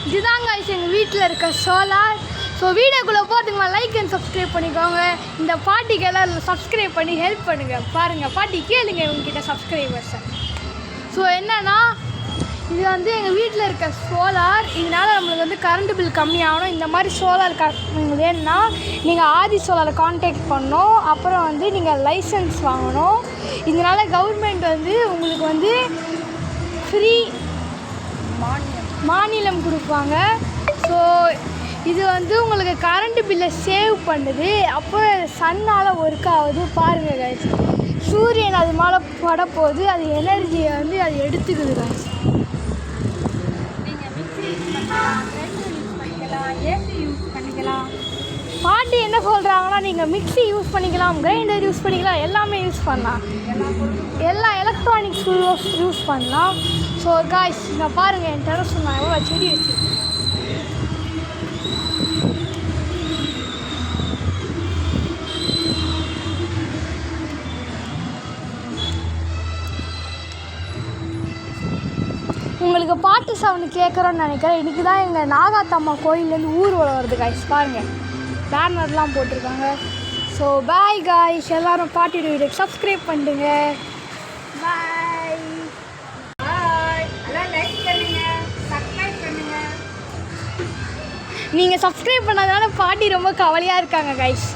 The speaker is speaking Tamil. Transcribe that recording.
இதுதாங்க எங்கள் வீட்டில் இருக்க சோலார். ஸோ வீடியோக்குள்ளே போகிறதுக்கு லைக் அண்ட் சப்ஸ்கிரைப் பண்ணிக்கோங்க. இந்த பாட்டிக்கு எல்லோரும் சப்ஸ்கிரைப் பண்ணி ஹெல்ப் பண்ணுங்கள். பாருங்கள் பாட்டி கேளுங்க இவங்ககிட்ட சப்ஸ்கிரைபர்ஸை. ஸோ என்னென்னா இது வந்து எங்கள் வீட்டில் இருக்க சோலார். இதனால் நம்மளுக்கு வந்து கரண்ட் பில் கம்மியாகணும். இந்த மாதிரி சோலார் வேணும்னா நீங்கள் ஆதி சோலாரை கான்டாக்ட் பண்ணணும். அப்புறம் வந்து நீங்கள் லைசன்ஸ் வாங்கணும். இதனால் கவர்மெண்ட் வந்து உங்களுக்கு வந்து ஃப்ரீ மானியம் கொடுப்பாங்க. ஸோ இது வந்து உங்களுக்கு கரண்ட் பில்லை சேவ் பண்ணுது. அப்போ சன்னால் ஒர்க் ஆகுது. பாருங்கள் கைஸ், சூரியன் அது மேலே படப்போகுது. அது எனர்ஜியை வந்து அது எடுத்துக்குது கைஸ். பாட்டி என்ன சொல்கிறாங்கன்னா நீங்கள் மிக்ஸி யூஸ் பண்ணிக்கலாம், கிரைண்டர் யூஸ் பண்ணிக்கலாம், எல்லாமே யூஸ் பண்ணலாம், எல்லா எலக்ட்ரானிக்ஸ் யூஸ் பண்ணலாம். ஸோ காய்ஸ் இங்கே பாருங்கள், என் டெரஸ் நான் எவ்வளோ செடி வச்சுருக்கேன். உங்களுக்கு பாட்டு சவுண்டு கேட்குறோன்னு நினைக்கிறேன். இன்றைக்கி தான் எங்கள் நாகாத்தம்மா கோயிலேருந்து ஊர்வலம் வருது காய்ஸ். பாருங்கள் பேனர்லாம் போட்டிருக்காங்க. ஸோ பாய் காய்ஸ், எல்லோரும் பாட்டியோட வீடியோக்கு சப்ஸ்கிரைப் பண்ணுங்க. பாய் பாய். எல்லாம் லைக் பண்ணுங்கள், சப்ஸ்கிரைப் பண்ணுங்கள். நீங்கள் சப்ஸ்கிரைப் பண்ணாதனால பாட்டி ரொம்ப கவலையாக இருக்காங்க காய்ஸ்.